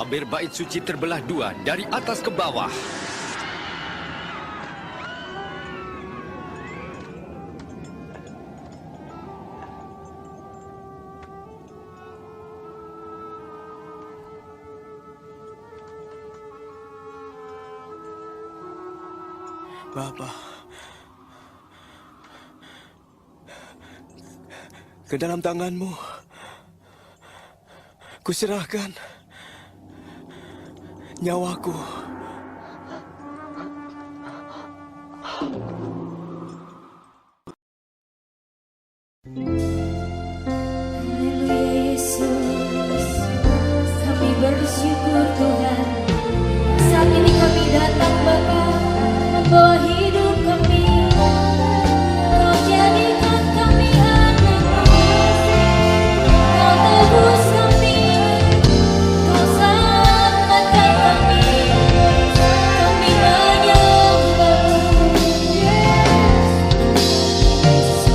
Tabir bait suci terbelah dua dari atas ke bawah. Bapa, ke dalam tangan-Mu, kuserahkan nyawaku. Haleluya Yesus, kami bersyukur Tuhan. Saat ini kami datang Bapa, membawa hidup kami. Kau jadikan kami anak-Mu, Kau tebus kami, Kau selamatkan kami. Kami menyembah-Mu, Yesus.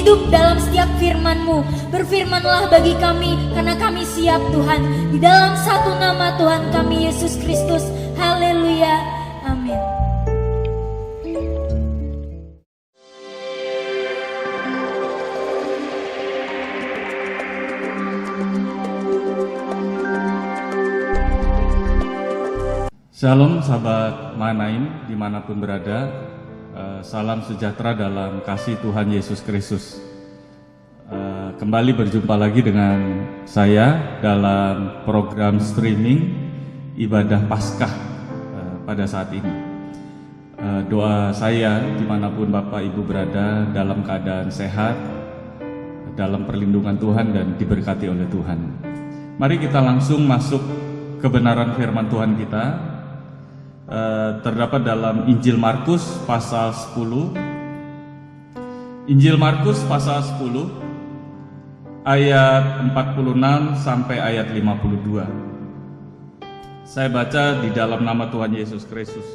hidup dalam setiap firman-Mu. Berfirmanlah bagi kami, karena kami siap Tuhan. Di dalam satu nama Tuhan kami, Yesus Kristus. Haleluya. Amin. Shalom sahabat Mahanaim dimanapun berada, salam sejahtera dalam kasih Tuhan Yesus Kristus. Kembali berjumpa lagi dengan saya dalam program streaming Ibadah Paskah pada saat ini. Doa saya dimanapun Bapak Ibu berada dalam keadaan sehat, dalam perlindungan Tuhan dan diberkati oleh Tuhan. Mari kita langsung masuk kebenaran firman Tuhan kita. Terdapat dalam Injil Markus pasal 10. Injil Markus pasal 10 ayat 46 sampai ayat 52. Saya baca di dalam nama Tuhan Yesus Kristus.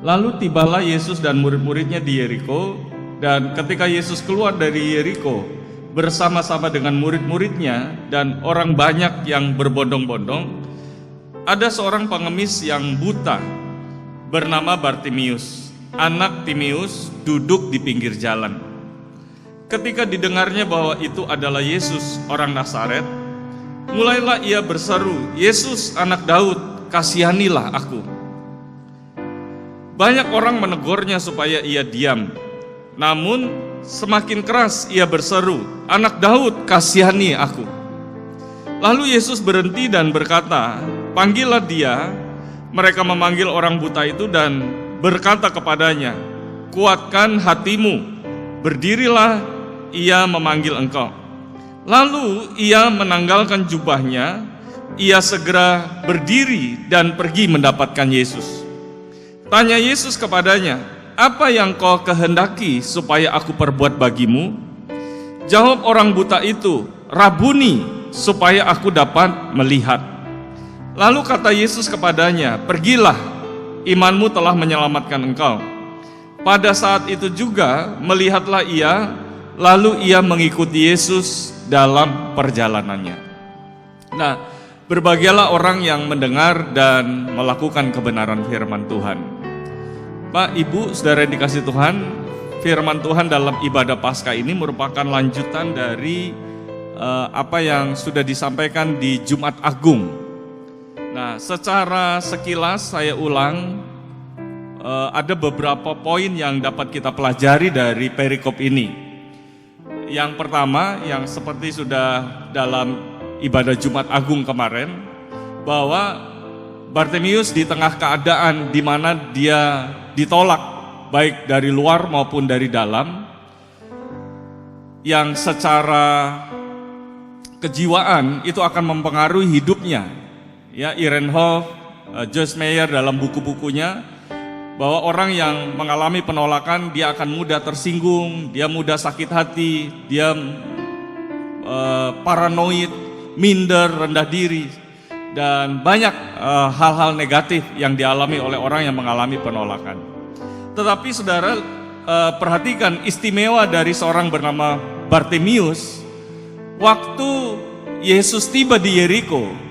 Lalu tibalah Yesus dan murid-muridnya di Yeriko, dan ketika Yesus keluar dari Yeriko bersama-sama dengan murid-muridnya dan orang banyak yang berbondong-bondong, ada seorang pengemis yang buta bernama Bartimius, anak Timeus, duduk di pinggir jalan. Ketika didengarnya bahwa itu adalah Yesus, orang Nazaret, mulailah ia berseru, "Yesus, anak Daud, kasihanilah aku." Banyak orang menegurnya supaya ia diam, namun semakin keras ia berseru, "Anak Daud, kasihani aku." Lalu Yesus berhenti dan berkata, "Panggillah dia." Mereka memanggil orang buta itu dan berkata kepadanya, "Kuatkan hatimu, berdirilah, ia memanggil engkau." Lalu ia menanggalkan jubahnya, ia segera berdiri dan pergi mendapatkan Yesus. Tanya Yesus kepadanya, "Apa yang kau kehendaki supaya aku perbuat bagimu?" Jawab orang buta itu, "Rabuni, supaya aku dapat melihat." Lalu kata Yesus kepadanya, "Pergilah, imanmu telah menyelamatkan engkau." Pada saat itu juga melihatlah ia, lalu ia mengikuti Yesus dalam perjalanannya. Nah, berbahagialah orang yang mendengar dan melakukan kebenaran firman Tuhan. Pak, Ibu, saudara yang dikasihi Tuhan, firman Tuhan dalam ibadah Paskah ini merupakan lanjutan dari apa yang sudah disampaikan di Jumat Agung. Nah, secara sekilas saya ulang, ada beberapa poin yang dapat kita pelajari dari perikop ini. Yang pertama, yang seperti sudah dalam ibadah Jumat Agung kemarin, bahwa Bartimius di tengah keadaan di mana dia ditolak, baik dari luar maupun dari dalam, yang secara kejiwaan itu akan mempengaruhi hidupnya. Ya, Ehrenhoff, Joyce Meyer dalam buku-bukunya, bahwa orang yang mengalami penolakan dia akan mudah tersinggung, dia mudah sakit hati, dia paranoid, minder, rendah diri, dan banyak hal-hal negatif yang dialami oleh orang yang mengalami penolakan. Tetapi saudara, perhatikan istimewa dari seorang bernama Bartimius. Waktu Yesus tiba di Yeriko,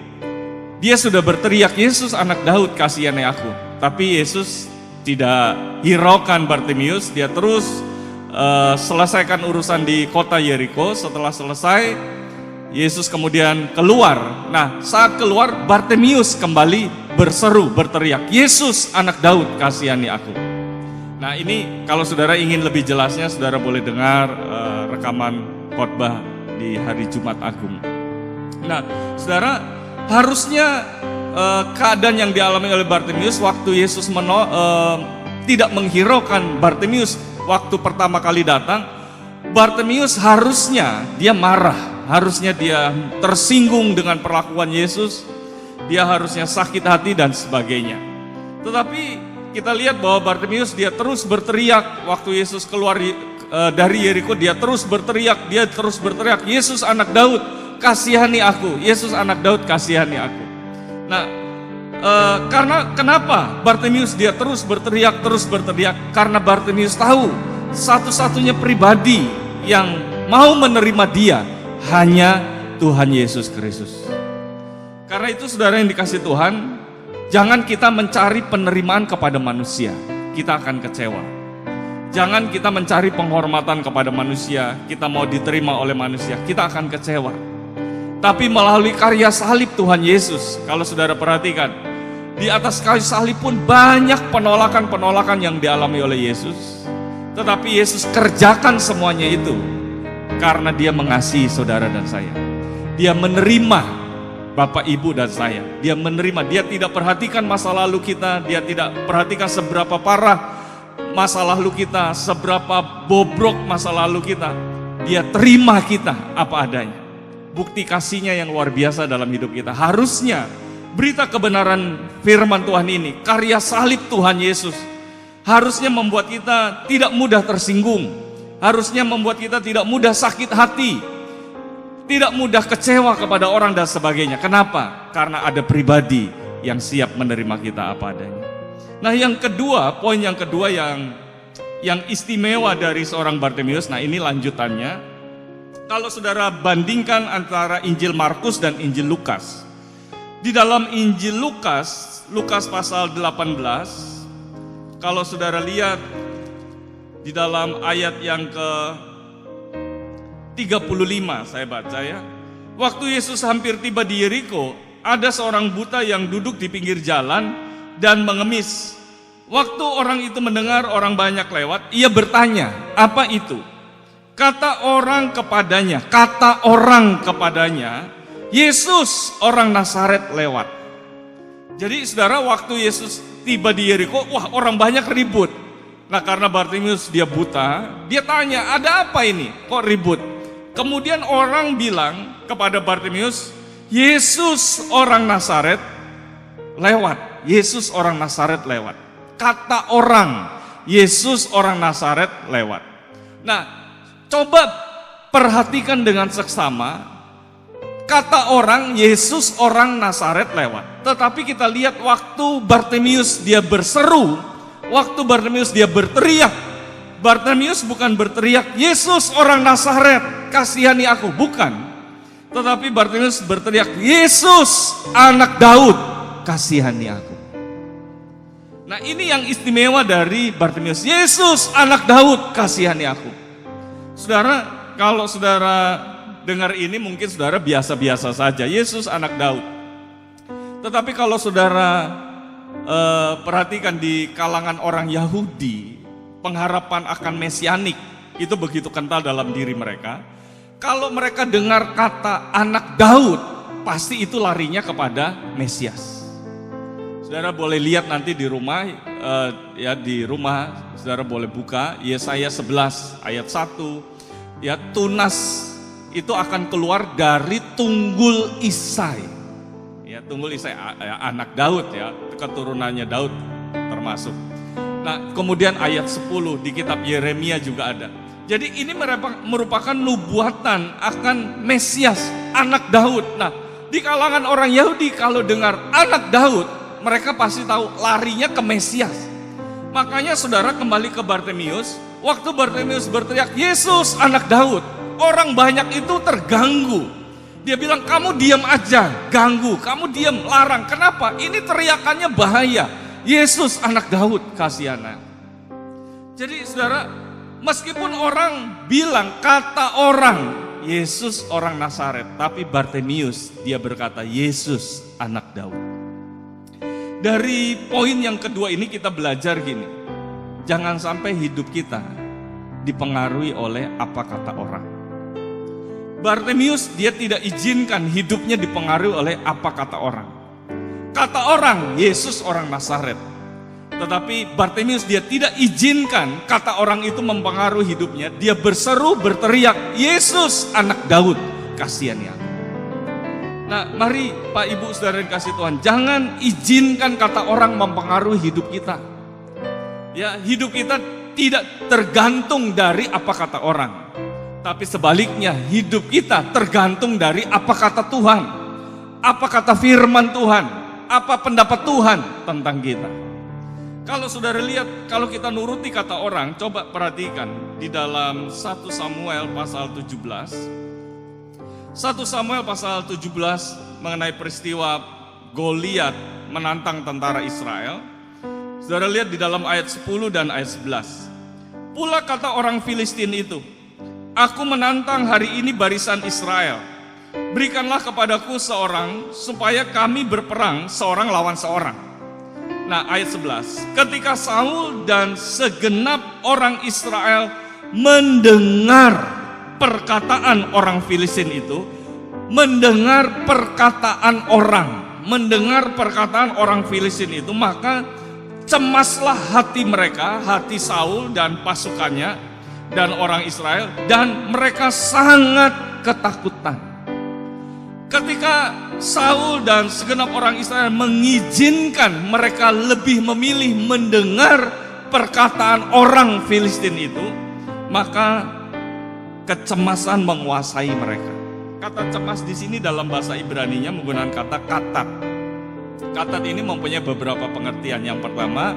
dia sudah berteriak, "Yesus, anak Daud, kasihani aku." Tapi Yesus tidak hiraukan Bartimius, dia terus selesaikan urusan di kota Yeriko. Setelah selesai, Yesus kemudian keluar. Nah, saat keluar, Bartimius kembali berseru, berteriak, "Yesus, anak Daud, kasihani aku." Nah, ini kalau saudara ingin lebih jelasnya, saudara boleh dengar rekaman khotbah di hari Jumat Agung. Nah, saudara, harusnya keadaan yang dialami oleh Bartimius waktu Yesus tidak menghiraukan Bartimius waktu pertama kali datang, Bartimius harusnya dia marah, harusnya dia tersinggung dengan perlakuan Yesus, dia harusnya sakit hati dan sebagainya. Tetapi kita lihat bahwa Bartimius dia terus berteriak waktu Yesus keluar dari Yeriko, dia terus berteriak, "Yesus, anak Daud, kasihani aku, Yesus anak Daud, kasihani aku." Nah, karena kenapa Bartimius dia terus berteriak? Karena Bartimius tahu satu-satunya pribadi yang mau menerima dia hanya Tuhan Yesus Kristus. Karena itu saudara yang dikasih Tuhan, jangan kita mencari penerimaan kepada manusia, kita akan kecewa. Jangan kita mencari penghormatan kepada manusia, kita mau diterima oleh manusia, kita akan kecewa. Tapi melalui karya salib Tuhan Yesus, kalau saudara perhatikan, di atas kayu salib pun banyak penolakan-penolakan yang dialami oleh Yesus. Tetapi Yesus kerjakan semuanya itu karena dia mengasihi saudara dan saya. Dia menerima Bapak, Ibu, dan saya. Dia menerima, dia tidak perhatikan masa lalu kita, dia tidak perhatikan seberapa parah masa lalu kita, seberapa bobrok masa lalu kita. Dia terima kita apa adanya. Bukti kasihnya yang luar biasa dalam hidup kita. Harusnya berita kebenaran firman Tuhan ini, karya salib Tuhan Yesus, harusnya membuat kita tidak mudah tersinggung. Harusnya membuat kita tidak mudah sakit hati, tidak mudah kecewa kepada orang dan sebagainya. Kenapa? Karena ada pribadi yang siap menerima kita apa adanya. Nah, yang kedua, poin yang kedua yang istimewa dari seorang Bartimeus, nah ini lanjutannya. Kalau saudara bandingkan antara Injil Markus dan Injil Lukas. Di dalam Injil Lukas pasal 18, kalau saudara lihat di dalam ayat yang ke-35 saya baca ya. Waktu Yesus hampir tiba di Yeriko, ada seorang buta yang duduk di pinggir jalan dan mengemis. Waktu orang itu mendengar orang banyak lewat, ia bertanya, apa itu? Kata orang kepadanya, Yesus orang Nazaret lewat. Jadi saudara, waktu Yesus tiba di Yeriko, wah orang banyak ribut. Nah karena Bartimeus dia buta, dia tanya, ada apa ini? Kok ribut? Kemudian orang bilang kepada Bartimeus, Yesus orang Nazaret lewat. Yesus orang Nazaret lewat. Kata orang, Yesus orang Nazaret lewat. Nah, coba perhatikan dengan seksama. Kata orang, Yesus orang Nazaret lewat. Tetapi kita lihat waktu Bartimeus dia berseru, waktu Bartimeus dia berteriak. Bartimeus bukan berteriak, Yesus orang Nazaret, kasihani aku. Bukan. Tetapi Bartimeus berteriak, Yesus anak Daud, kasihani aku. Nah ini yang istimewa dari Bartimeus. Yesus anak Daud, kasihani aku. Saudara, kalau saudara dengar ini mungkin saudara biasa-biasa saja, Yesus anak Daud. Tetapi kalau saudara perhatikan di kalangan orang Yahudi, pengharapan akan mesianik itu begitu kental dalam diri mereka. Kalau mereka dengar kata anak Daud, pasti itu larinya kepada Mesias. Saudara boleh lihat nanti di rumah, di rumah saudara boleh buka Yesaya 11 ayat 1. Ya, tunas itu akan keluar dari tunggul Isai. Ya, tunggul Isai anak Daud ya, keturunannya Daud termasuk. Nah, kemudian ayat 10 di kitab Yeremia juga ada. Jadi ini merupakan nubuatan akan Mesias, anak Daud. Nah, di kalangan orang Yahudi kalau dengar anak Daud, mereka pasti tahu larinya ke Mesias. Makanya saudara kembali ke Bartimeus, waktu Bartimeus berteriak, Yesus anak Daud, orang banyak itu terganggu. Dia bilang, kamu diam aja, ganggu, kamu diam, larang. Kenapa? Ini teriakannya bahaya. Yesus anak Daud, kasihana. Jadi saudara, meskipun orang bilang, kata orang, Yesus orang Nazaret, tapi Bartimeus dia berkata, Yesus anak Daud. Dari poin yang kedua ini kita belajar gini, jangan sampai hidup kita dipengaruhi oleh apa kata orang. Bartimeus dia tidak izinkan hidupnya dipengaruhi oleh apa kata orang. Kata orang, Yesus orang Nazaret. Tetapi Bartimeus dia tidak izinkan kata orang itu mempengaruhi hidupnya. Dia berseru, berteriak, Yesus anak Daud, kasihani aku. Nah, mari Pak Ibu Saudara yang kasih Tuhan, jangan izinkan kata orang mempengaruhi hidup kita. Ya, hidup kita tidak tergantung dari apa kata orang. Tapi sebaliknya, hidup kita tergantung dari apa kata Tuhan. Apa kata firman Tuhan, apa pendapat Tuhan tentang kita. Kalau saudara lihat, kalau kita nuruti kata orang, coba perhatikan di dalam 1 Samuel pasal 17. 1 Samuel pasal 17 mengenai peristiwa Goliat menantang tentara Israel. Saudara lihat di dalam ayat 10 dan ayat 11. Pula kata orang Filistin itu, aku menantang hari ini barisan Israel. Berikanlah kepadaku seorang supaya kami berperang seorang lawan seorang. Nah, ayat 11. Ketika Saul dan segenap orang Israel mendengar perkataan orang Filistin itu, mendengar perkataan orang Filistin itu, maka cemaslah hati mereka, hati Saul dan pasukannya dan orang Israel, dan mereka sangat ketakutan. Ketika Saul dan segenap orang Israel mengizinkan mereka lebih memilih mendengar perkataan orang Filistin itu, maka kecemasan menguasai mereka. Kata cemas di sini dalam bahasa Ibrani-nya menggunakan kata katat. Katat ini mempunyai beberapa pengertian. Yang pertama,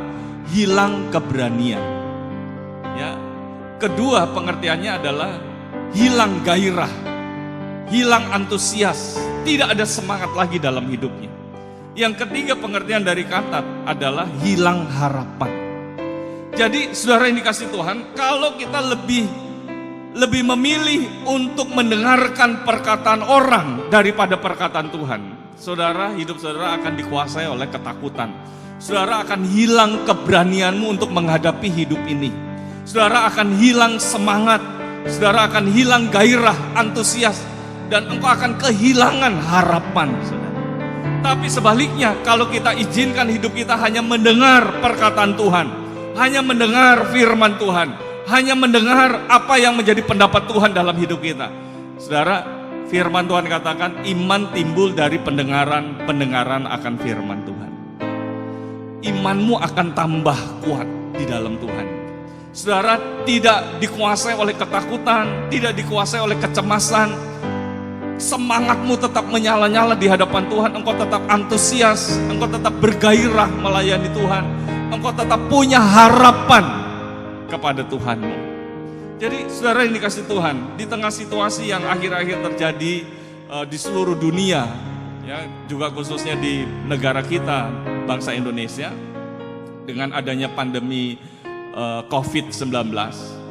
hilang keberanian. Ya. Kedua, pengertiannya adalah hilang gairah, hilang antusias, tidak ada semangat lagi dalam hidupnya. Yang ketiga, pengertian dari katat adalah hilang harapan. Jadi saudara yang dikasih Tuhan, kalau kita lebih memilih untuk mendengarkan perkataan orang daripada perkataan Tuhan, saudara, hidup saudara akan dikuasai oleh ketakutan. Saudara akan hilang keberanianmu untuk menghadapi hidup ini. Saudara akan hilang semangat, saudara akan hilang gairah, antusias, dan engkau akan kehilangan harapan, saudara. Tapi sebaliknya, kalau kita izinkan hidup kita hanya mendengar perkataan Tuhan, hanya mendengar firman Tuhan, hanya mendengar apa yang menjadi pendapat Tuhan dalam hidup kita, saudara, firman Tuhan katakan iman timbul dari pendengaran akan firman Tuhan. Imanmu akan tambah kuat di dalam Tuhan. Saudara tidak dikuasai oleh ketakutan, tidak dikuasai oleh kecemasan. Semangatmu tetap menyala-nyala di hadapan Tuhan, engkau tetap antusias, engkau tetap bergairah melayani Tuhan, engkau tetap punya harapan kepada Tuhanmu. Jadi saudara yang dikasih Tuhan, di tengah situasi yang akhir-akhir terjadi di seluruh dunia, ya, juga khususnya di negara kita, bangsa Indonesia, dengan adanya pandemi COVID-19,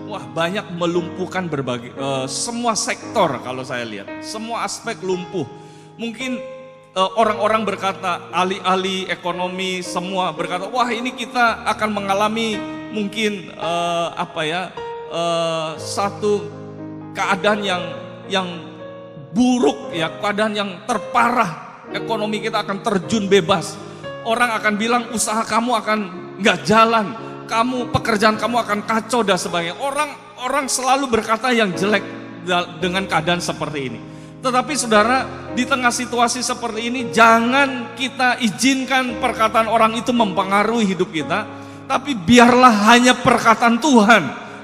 wah, banyak melumpuhkan berbagai semua sektor. Kalau saya lihat semua aspek lumpuh. Mungkin orang-orang berkata, ahli-ahli ekonomi semua berkata, wah, ini kita akan mengalami mungkin satu keadaan yang buruk, ya, keadaan yang terparah. Ekonomi kita akan terjun bebas. Orang akan bilang usaha kamu akan nggak jalan, pekerjaan kamu akan kacau dan sebagainya. Orang selalu berkata yang jelek dengan keadaan seperti ini. Tetapi saudara, di tengah situasi seperti ini, jangan kita izinkan perkataan orang itu mempengaruhi hidup kita, tapi biarlah hanya perkataan Tuhan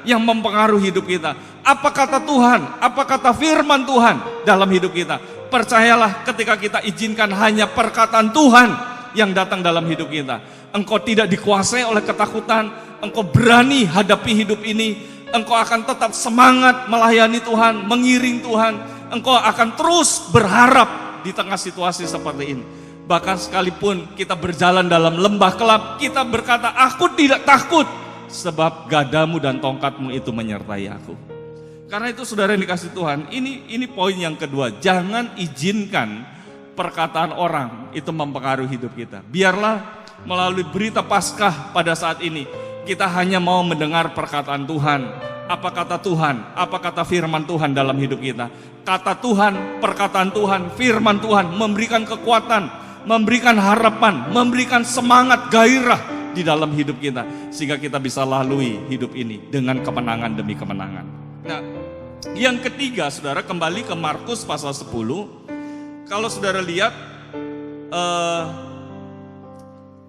yang mempengaruhi hidup kita. Apa kata Tuhan, apa kata firman Tuhan dalam hidup kita. Percayalah, ketika kita izinkan hanya perkataan Tuhan yang datang dalam hidup kita, engkau tidak dikuasai oleh ketakutan, engkau berani hadapi hidup ini, engkau akan tetap semangat melayani Tuhan, mengiring Tuhan, engkau akan terus berharap di tengah situasi seperti ini. Bahkan sekalipun kita berjalan dalam lembah gelap, kita berkata, aku tidak takut, sebab gadamu dan tongkatmu itu menyertai aku. Karena itu saudara yang dikasih Tuhan, ini poin yang kedua, jangan izinkan perkataan orang itu mempengaruhi hidup kita. Biarlah melalui berita Paskah pada saat ini, kita hanya mau mendengar perkataan Tuhan. Apa kata Tuhan, apa kata firman Tuhan dalam hidup kita. Kata Tuhan, perkataan Tuhan, firman Tuhan memberikan kekuatan, memberikan harapan, memberikan semangat, gairah di dalam hidup kita, sehingga kita bisa lalui hidup ini dengan kemenangan demi kemenangan. Nah, yang ketiga, saudara, kembali ke Markus pasal 10. Kalau saudara lihat,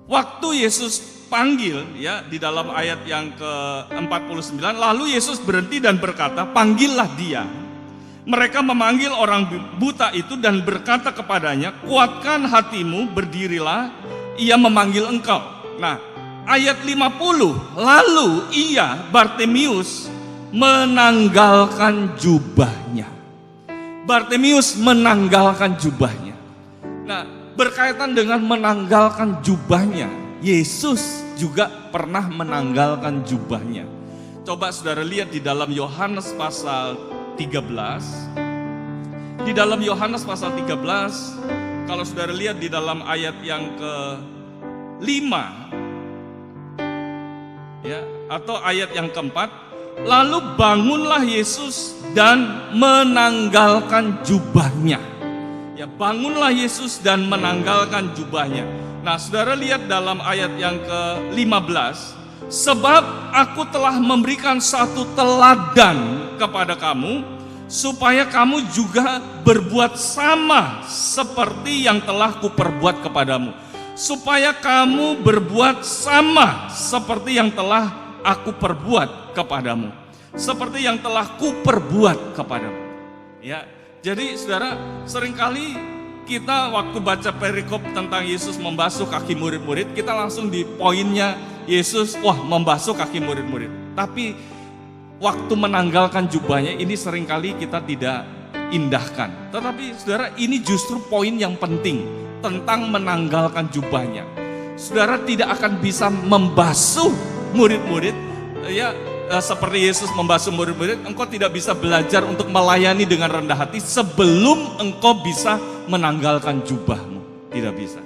waktu Yesus panggil, ya, di dalam ayat yang ke-49, lalu Yesus berhenti dan berkata, panggillah dia. Mereka memanggil orang buta itu dan berkata kepadanya, kuatkan hatimu, berdirilah, ia memanggil engkau. Nah, ayat 50, lalu ia, Bartimius, menanggalkan jubahnya. Bartimius menanggalkan jubahnya. Nah, berkaitan dengan menanggalkan jubahnya, Yesus juga pernah menanggalkan jubahnya. Coba saudara lihat di dalam Yohanes pasal 13. Di dalam Yohanes pasal 13, kalau saudara lihat di dalam ayat yang ke-5, ya, atau ayat yang keempat, lalu bangunlah Yesus dan menanggalkan jubahnya. Ya, bangunlah Yesus dan menanggalkan jubahnya. Nah, saudara lihat dalam ayat yang ke-15, sebab aku telah memberikan satu teladan kepada kamu, supaya kamu juga berbuat sama seperti yang telah kuperbuat kepadamu. Supaya kamu berbuat sama seperti yang telah aku perbuat kepadamu. Seperti yang telah kuperbuat kepadamu. Ya, jadi saudara, seringkali kita waktu baca perikop tentang Yesus membasuh kaki murid-murid, kita langsung di poinnya Yesus, wah, membasuh kaki murid-murid. Tapi waktu menanggalkan jubahnya ini seringkali kita tidak indahkan. Tetapi saudara, ini justru poin yang penting tentang menanggalkan jubahnya. Saudara tidak akan bisa membasuh murid-murid, ya, seperti Yesus membasuh murid-murid. Engkau tidak bisa belajar untuk melayani dengan rendah hati sebelum engkau bisa menanggalkan jubahmu. Tidak bisa.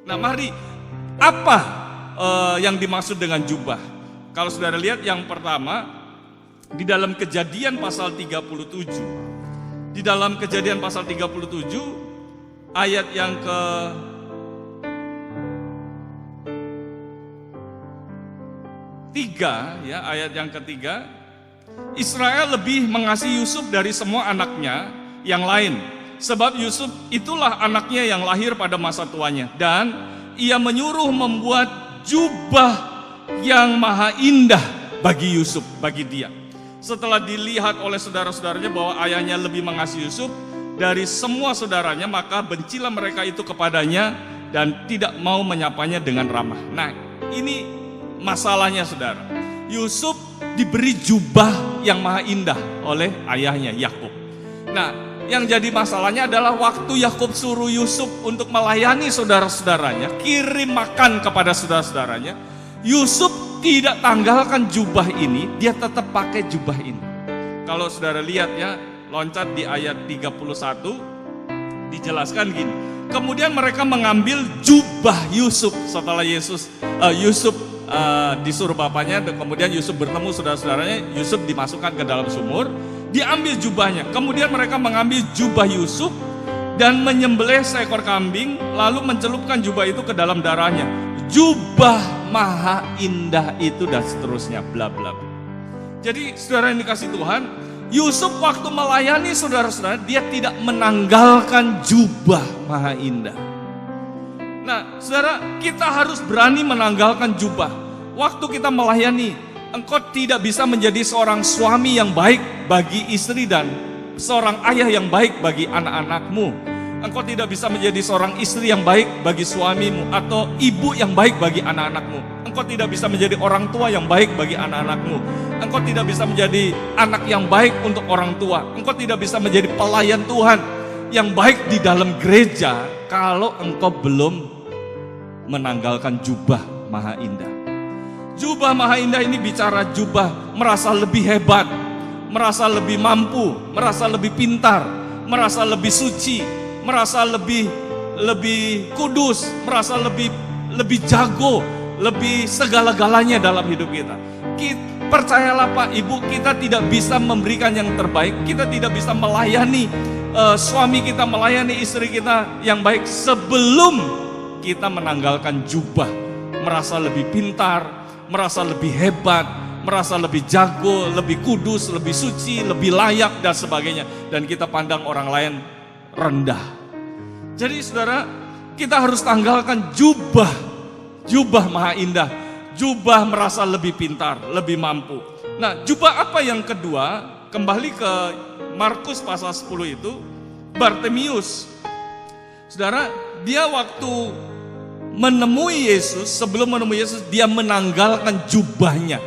Nah, mari, apa yang dimaksud dengan jubah? Kalau saudara lihat yang pertama, di dalam Kejadian pasal 37. Di dalam Kejadian pasal 37, ayat yang ketiga, ya, ayat yang ketiga, Israel lebih mengasihi Yusuf dari semua anaknya yang lain, sebab Yusuf itulah anaknya yang lahir pada masa tuanya, dan ia menyuruh membuat jubah yang maha indah bagi Yusuf, bagi dia. Setelah dilihat oleh saudara-saudaranya bahwa ayahnya lebih mengasihi Yusuf dari semua saudaranya, maka bencilah mereka itu kepadanya dan tidak mau menyapanya dengan ramah. Nah, ini masalahnya saudara. Yusuf diberi jubah yang maha indah oleh ayahnya Yakub. Nah, yang jadi masalahnya adalah waktu Yakub suruh Yusuf untuk melayani saudara-saudaranya, kirim makan kepada saudara-saudaranya, Yusuf tidak tanggalkan jubah ini, dia tetap pakai jubah ini. Kalau saudara lihat, ya, loncat di ayat 31, dijelaskan gini. Kemudian mereka mengambil jubah Yusuf setelah Yusuf disuruh bapaknya, kemudian Yusuf bertemu saudara-saudaranya, Yusuf dimasukkan ke dalam sumur, diambil jubahnya. Kemudian mereka mengambil jubah Yusuf dan menyembelih seekor kambing, lalu mencelupkan jubah itu ke dalam darahnya. Jubah maha indah itu, dan seterusnya, bla bla. Jadi saudara yang dikasih Tuhan, Yusuf waktu melayani saudara-saudara, dia tidak menanggalkan jubah maha indah. Nah, saudara, kita harus berani menanggalkan jubah. Waktu kita melayani, engkau tidak bisa menjadi seorang suami yang baik bagi istri dan seorang ayah yang baik bagi anak-anakmu. Engkau tidak bisa menjadi seorang istri yang baik bagi suamimu atau ibu yang baik bagi anak-anakmu. Engkau tidak bisa menjadi orang tua yang baik bagi anak-anakmu. Engkau tidak bisa menjadi anak yang baik untuk orang tua. Engkau tidak bisa menjadi pelayan Tuhan yang baik di dalam gereja kalau engkau belum menanggalkan jubah maha indah. Jubah maha indah ini bicara jubah merasa lebih hebat, merasa lebih mampu, merasa lebih pintar, merasa lebih suci, merasa lebih kudus, merasa lebih jago, lebih segala-galanya dalam hidup kita. Percayalah Pak, Ibu, kita tidak bisa memberikan yang terbaik, kita tidak bisa melayani suami kita, melayani istri kita yang baik sebelum kita menanggalkan jubah, merasa lebih pintar, merasa lebih hebat, merasa lebih jago, lebih kudus, lebih suci, lebih layak dan sebagainya, dan kita pandang orang lain rendah. Jadi saudara, kita harus tanggalkan jubah maha indah, jubah merasa lebih pintar, lebih mampu. Nah, jubah apa yang kedua? Kembali ke Markus pasal 10 itu, Bartimius. Saudara, dia waktu menemui Yesus, sebelum menemui Yesus dia menanggalkan jubahnya.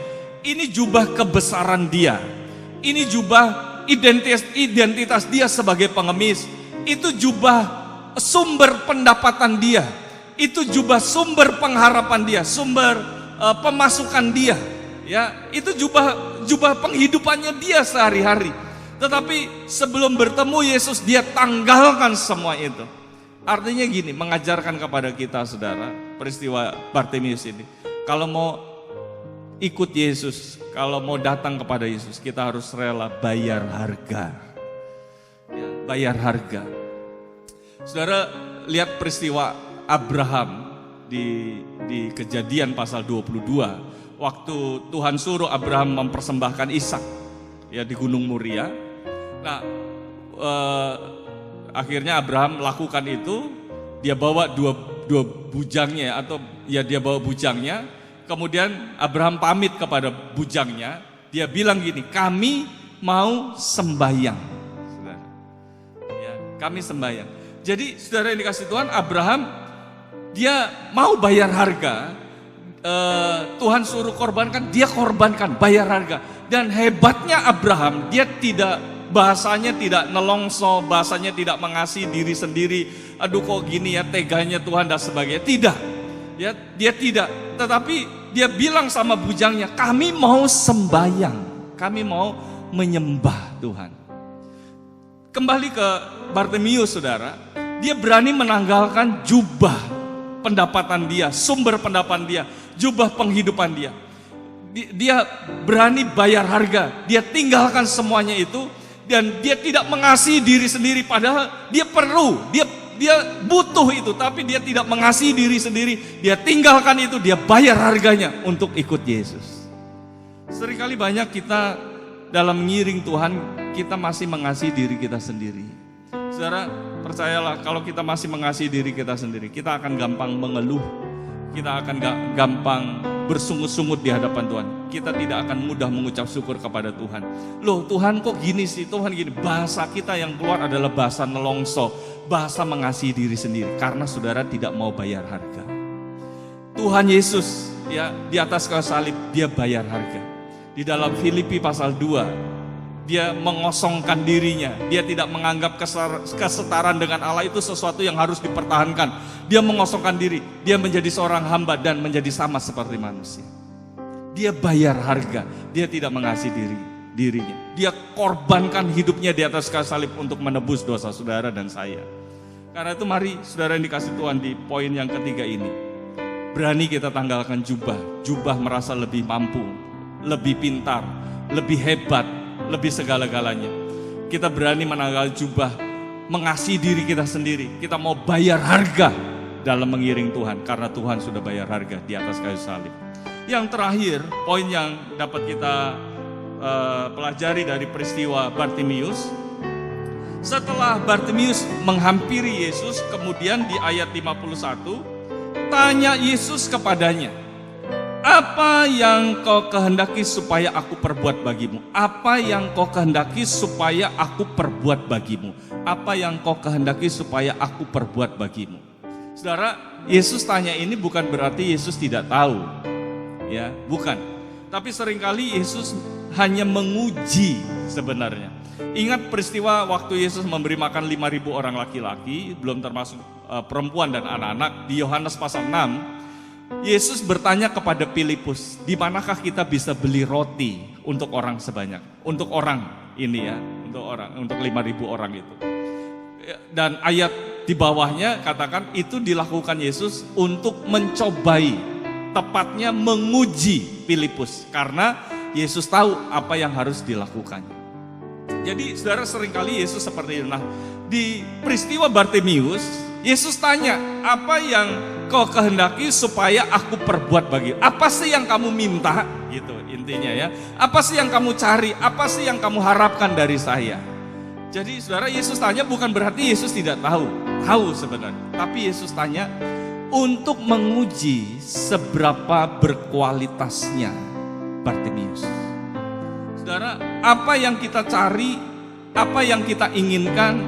Ini jubah kebesaran dia. Ini jubah identitas dia sebagai pengemis. Itu jubah sumber pendapatan dia. Itu jubah sumber pengharapan dia, sumber pemasukan dia. Ya, itu jubah penghidupannya dia sehari-hari. Tetapi sebelum bertemu Yesus dia tanggalkan semua itu. Artinya gini, mengajarkan kepada kita saudara, peristiwa Bartimius ini. Kalau mau ikut Yesus, kalau mau datang kepada Yesus, kita harus rela bayar harga. Ya, bayar harga. Saudara, lihat peristiwa Abraham di Kejadian pasal 22. Waktu Tuhan suruh Abraham mempersembahkan Ishak ya di Gunung Moria. Nah, akhirnya Abraham lakukan itu. Dia bawa dua bujangnya atau ya dia bawa bujangnya. Kemudian Abraham pamit kepada bujangnya, dia bilang gini, kami mau sembahyang. Saudara. Ya, kami sembahyang. Jadi saudara yang dikasih Tuhan, Abraham dia mau bayar harga. Tuhan suruh korbankan, dia korbankan, bayar harga. Dan hebatnya Abraham, dia tidak, bahasanya tidak nelongso, bahasanya tidak mengasihi diri sendiri. Aduh kok gini ya, teganya Tuhan dan sebagainya. Tidak. Ya, dia tidak, tetapi dia bilang sama bujangnya, kami mau sembahyang, kami mau menyembah Tuhan. Kembali ke Bartimius saudara, dia berani menanggalkan jubah pendapatan dia, sumber pendapatan dia, jubah penghidupan dia. Dia berani bayar harga, dia tinggalkan semuanya itu, dan dia tidak mengasihi diri sendiri, padahal dia perlu, dia butuh itu, tapi dia tidak mengasihi diri sendiri. Dia tinggalkan itu, dia bayar harganya untuk ikut Yesus. Seringkali banyak kita dalam mengiring Tuhan, kita masih mengasihi diri kita sendiri. Saudara, percayalah, kalau kita masih mengasihi diri kita sendiri, kita akan gampang mengeluh. Kita akan gampang bersungut-sungut di hadapan Tuhan. Kita tidak akan mudah mengucap syukur kepada Tuhan. Loh, Tuhan kok gini sih, Tuhan gini. Bahasa kita yang keluar adalah bahasa nelongso, bahasa mengasihi diri sendiri, karena saudara tidak mau bayar harga. Tuhan Yesus ya di atas kayu salib, dia bayar harga. Di dalam Filipi pasal 2, dia mengosongkan dirinya. Dia tidak menganggap kesetaraan dengan Allah itu sesuatu yang harus dipertahankan. Dia mengosongkan diri, dia menjadi seorang hamba dan menjadi sama seperti manusia. Dia bayar harga, dia tidak mengasihi dirinya. Dia korbankan hidupnya di atas kayu salib untuk menebus dosa saudara dan saya. Karena itu mari saudara yang dikasih Tuhan, di poin yang ketiga ini, berani kita tanggalkan jubah merasa lebih mampu, lebih pintar, lebih hebat, lebih segala-galanya. Kita berani menanggal jubah, mengasihi diri kita sendiri. Kita mau bayar harga dalam mengiring Tuhan, karena Tuhan sudah bayar harga di atas kayu salib. Yang terakhir, poin yang dapat kita pelajari dari peristiwa Bartimius. Setelah Bartimius menghampiri Yesus, kemudian di ayat 51, tanya Yesus kepadanya, apa yang kau kehendaki supaya aku perbuat bagimu? Apa yang kau kehendaki supaya aku perbuat bagimu? Apa yang kau kehendaki supaya aku perbuat bagimu? Saudara, Yesus tanya ini bukan berarti Yesus tidak tahu. Ya, bukan. Tapi seringkali Yesus hanya menguji sebenarnya. Ingat peristiwa waktu Yesus memberi makan 5.000 orang laki-laki, belum termasuk perempuan dan anak-anak. Di Yohanes pasal 6, Yesus bertanya kepada Filipus, di manakah kita bisa beli roti untuk orang sebanyak? Untuk orang ini ya, untuk 5.000 orang itu. Dan ayat di bawahnya katakan itu dilakukan Yesus untuk mencobai, tepatnya menguji Filipus, karena Yesus tahu apa yang harus dilakukan. Jadi saudara, seringkali Yesus seperti itu. Nah, di peristiwa Bartimius, Yesus tanya, apa yang kau kehendaki supaya aku perbuat bagimu? Apa sih yang kamu minta? Gitu intinya ya. Apa sih yang kamu cari? Apa sih yang kamu harapkan dari saya? Jadi saudara, Yesus tanya bukan berarti Yesus tidak tahu. Tahu sebenarnya. Tapi Yesus tanya untuk menguji seberapa berkualitasnya Bartimius. Saudara, apa yang kita cari, apa yang kita inginkan,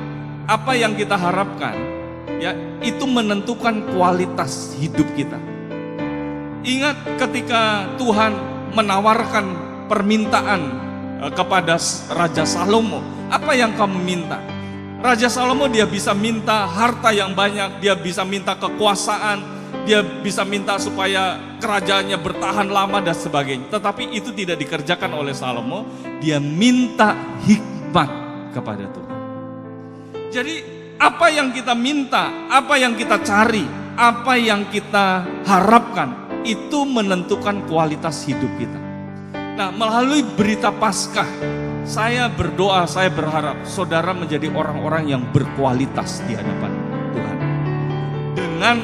apa yang kita harapkan, ya, itu menentukan kualitas hidup kita. Ingat ketika Tuhan menawarkan permintaan kepada Raja Salomo, apa yang kamu minta? Raja Salomo dia bisa minta harta yang banyak, dia bisa minta kekuasaan, dia bisa minta supaya kerajaannya bertahan lama dan sebagainya. Tetapi itu tidak dikerjakan oleh Salomo, dia minta hikmat kepada Tuhan. Jadi apa yang kita minta, apa yang kita cari, apa yang kita harapkan, itu menentukan kualitas hidup kita. Nah, melalui berita Paskah, saya berdoa, saya berharap saudara menjadi orang-orang yang berkualitas di hadapan Tuhan. Dengan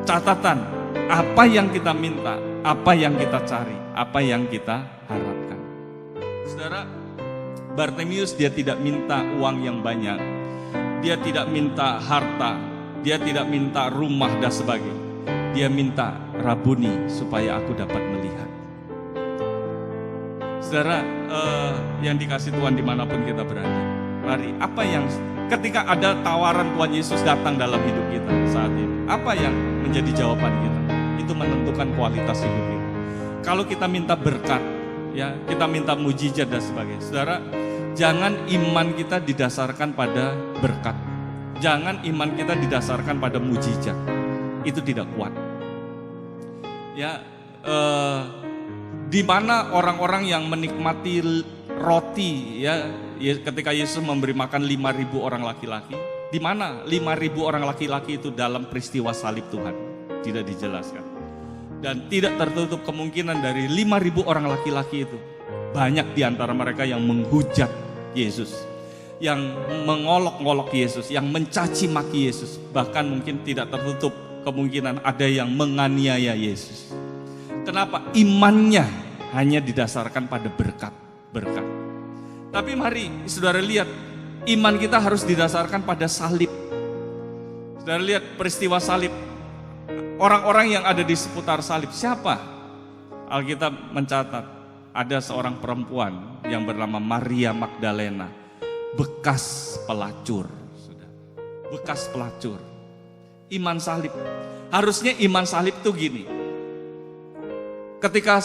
catatan, apa yang kita minta, apa yang kita cari, apa yang kita harapkan. Saudara, Bartimeus dia tidak minta uang yang banyak, dia tidak minta harta, dia tidak minta rumah dan sebagainya. Dia minta, Rabuni, supaya aku dapat melihat. Saudara, yang dikasih Tuhan dimanapun kita berada, mari, apa yang ketika ada tawaran Tuhan Yesus datang dalam hidup kita saat ini, apa yang menjadi jawaban kita? Itu menentukan kualitas hidup kita. Kalau kita minta berkat, ya, kita minta mujizat dan sebagainya. Saudara, jangan iman kita didasarkan pada berkat. Jangan iman kita didasarkan pada mujizat. Itu tidak kuat. Ya, di mana orang-orang yang menikmati roti, ya, ketika Yesus memberi makan 5.000 orang laki-laki, di mana 5.000 orang laki-laki itu dalam peristiwa salib Tuhan? Tidak dijelaskan. Dan tidak tertutup kemungkinan dari 5.000 orang laki-laki itu, banyak di antara mereka yang menghujat Yesus, yang mengolok-olok Yesus, yang mencaci maki Yesus. Bahkan mungkin tidak tertutup kemungkinan ada yang menganiaya Yesus. Kenapa? Imannya hanya didasarkan pada berkat. Tapi mari saudara lihat, iman kita harus didasarkan pada salib. Saudara lihat peristiwa salib. Orang-orang yang ada di seputar salib, siapa? Alkitab mencatat, ada seorang perempuan yang bernama Maria Magdalena, bekas pelacur. Bekas pelacur. Iman salib. Harusnya iman salib itu gini. Ketika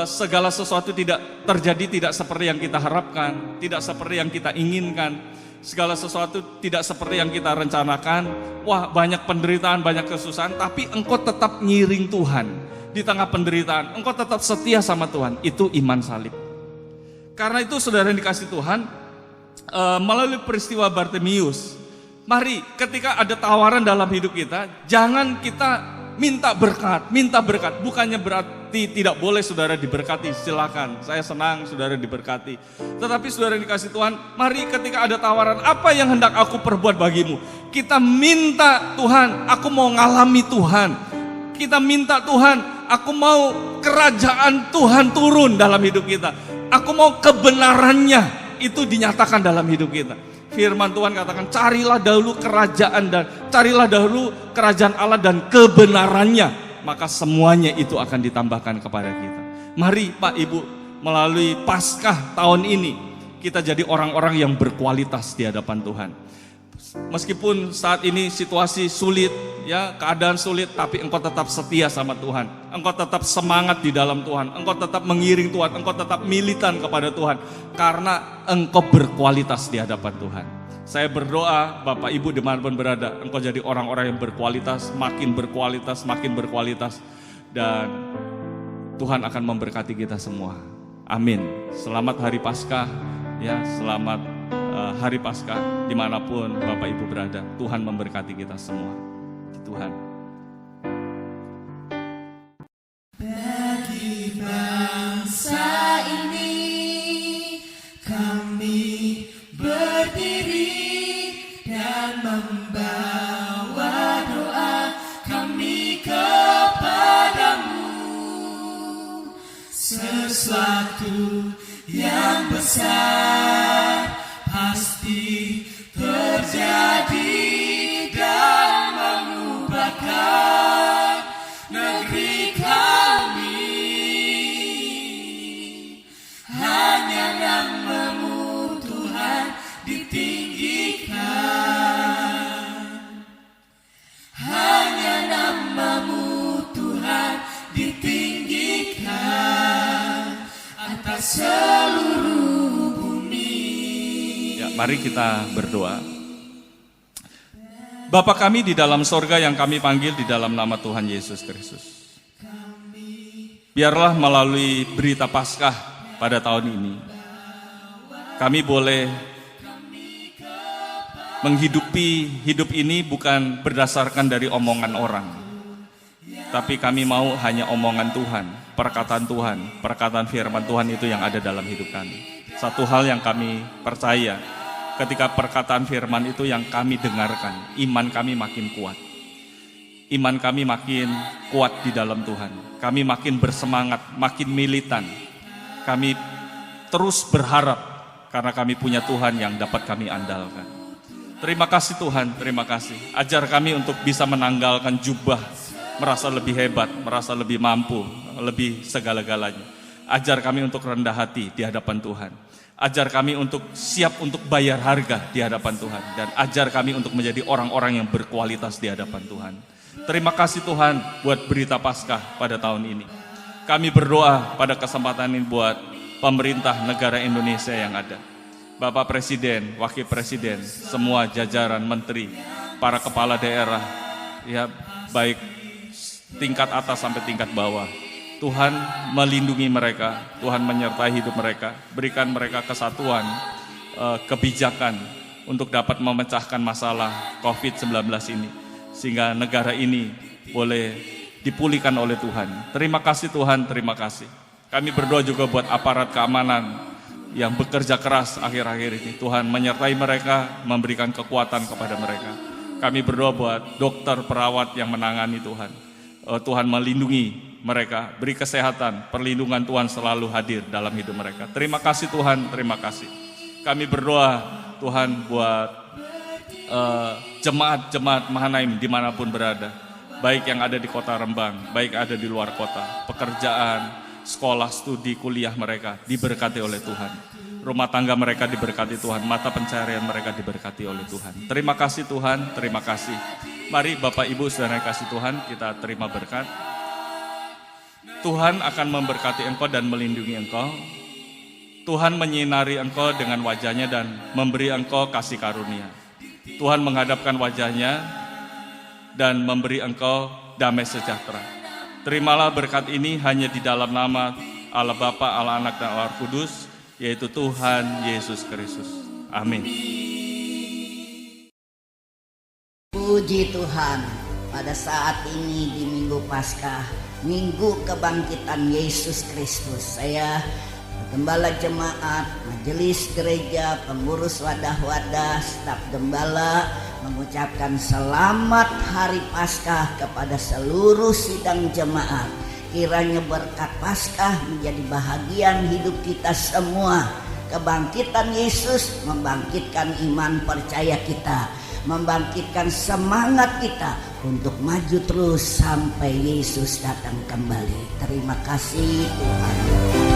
segala sesuatu tidak terjadi tidak seperti yang kita harapkan, tidak seperti yang kita inginkan, segala sesuatu tidak seperti yang kita rencanakan, wah banyak penderitaan, banyak kesusahan, tapi engkau tetap ngiring Tuhan. Di tengah penderitaan, engkau tetap setia sama Tuhan, itu iman salib. Karena itu saudara yang dikasih Tuhan, melalui peristiwa Bartimeus, mari ketika ada tawaran dalam hidup kita, jangan kita minta berkat, bukannya berarti tidak boleh saudara diberkati, silakan, saya senang saudara diberkati. Tetapi saudara yang dikasih Tuhan, mari ketika ada tawaran, apa yang hendak aku perbuat bagimu? Kita minta Tuhan, aku mau ngalami Tuhan. Kita minta Tuhan, aku mau kerajaan Tuhan turun dalam hidup kita. Aku mau kebenarannya itu dinyatakan dalam hidup kita. Firman Tuhan katakan, carilah dahulu kerajaan Allah dan kebenarannya, maka semuanya itu akan ditambahkan kepada kita. Mari Pak Ibu, melalui Paskah tahun ini kita jadi orang-orang yang berkualitas di hadapan Tuhan. Meskipun saat ini situasi sulit, ya, keadaan sulit, tapi engkau tetap setia sama Tuhan. Engkau tetap semangat di dalam Tuhan. Engkau tetap mengiring Tuhan. Engkau tetap militan kepada Tuhan. Karena engkau berkualitas di hadapan Tuhan. Saya berdoa, Bapak Ibu dimanapun berada, engkau jadi orang-orang yang berkualitas, makin berkualitas, makin berkualitas. Dan Tuhan akan memberkati kita semua. Amin. Selamat Hari Paskah, ya, selamat Hari Paskah dimanapun Bapak Ibu berada. Tuhan memberkati kita semua. Tuhan. Bagi bangsa ini kami berdiri dan membawa doa kami kepadamu. Sesuatu yang besar pasti terjadi dan mengubahkan negeri kami. Hanya nama-Mu Tuhan ditinggikan. atas seluruh bumi. Ya, mari kita berdoa. Bapa kami di dalam sorga yang kami panggil di dalam nama Tuhan Yesus Kristus. Biarlah melalui berita Paskah pada tahun ini, kami boleh menghidupi hidup ini bukan berdasarkan dari omongan orang, tapi kami mau hanya omongan Tuhan, perkataan firman Tuhan itu yang ada dalam hidup kami. Satu hal yang kami percaya, ketika perkataan firman itu yang kami dengarkan, iman kami makin kuat. Iman kami makin kuat di dalam Tuhan. Kami makin bersemangat, makin militan. Kami terus berharap karena kami punya Tuhan yang dapat kami andalkan. Terima kasih Tuhan, terima kasih. Ajar kami untuk bisa menanggalkan jubah, merasa lebih hebat, merasa lebih mampu, lebih segala-galanya. Ajar kami untuk rendah hati di hadapan Tuhan. Ajar kami untuk siap untuk bayar harga di hadapan Tuhan. Dan ajar kami untuk menjadi orang-orang yang berkualitas di hadapan Tuhan. Terima kasih Tuhan buat berita Paskah pada tahun ini. Kami berdoa pada kesempatan ini buat pemerintah negara Indonesia yang ada. Bapak Presiden, Wakil Presiden, semua jajaran menteri, para kepala daerah, ya baik tingkat atas sampai tingkat bawah. Tuhan melindungi mereka, Tuhan menyertai hidup mereka, berikan mereka kesatuan, kebijakan untuk dapat memecahkan masalah COVID-19 ini. Sehingga negara ini boleh dipulihkan oleh Tuhan. Terima kasih Tuhan, terima kasih. Kami berdoa juga buat aparat keamanan yang bekerja keras akhir-akhir ini. Tuhan menyertai mereka, memberikan kekuatan kepada mereka. Kami berdoa buat dokter, perawat yang menangani Tuhan. Tuhan melindungi mereka, beri kesehatan, perlindungan Tuhan selalu hadir dalam hidup mereka. Terima kasih Tuhan, terima kasih. Kami berdoa Tuhan buat jemaat-jemaat Mahanaim dimanapun berada, baik yang ada di kota Rembang, baik ada di luar kota, pekerjaan, sekolah, studi, kuliah mereka diberkati oleh Tuhan. Rumah tangga mereka diberkati Tuhan, mata pencaharian mereka diberkati oleh Tuhan. Terima kasih Tuhan, terima kasih. Mari Bapak Ibu saudara kasih Tuhan, kita terima berkat. Tuhan akan memberkati engkau dan melindungi engkau. Tuhan menyinari engkau dengan wajahnya dan memberi engkau kasih karunia. Tuhan menghadapkan wajahnya dan memberi engkau damai sejahtera. Terimalah berkat ini hanya di dalam nama Allah Bapa, Allah Anak, dan Allah Kudus, yaitu Tuhan Yesus Kristus. Amin. Puji Tuhan, pada saat ini di Minggu Paskah, Minggu Kebangkitan Yesus Kristus, saya Gembala Jemaat, Majelis Gereja, Pengurus Wadah-Wadah, Staf Gembala mengucapkan selamat Hari Paskah kepada seluruh sidang jemaat. Kiranya berkat Paskah menjadi bahagian hidup kita semua. Kebangkitan Yesus membangkitkan iman percaya kita, membangkitkan semangat kita untuk maju terus sampai Yesus datang kembali. Terima kasih Tuhan.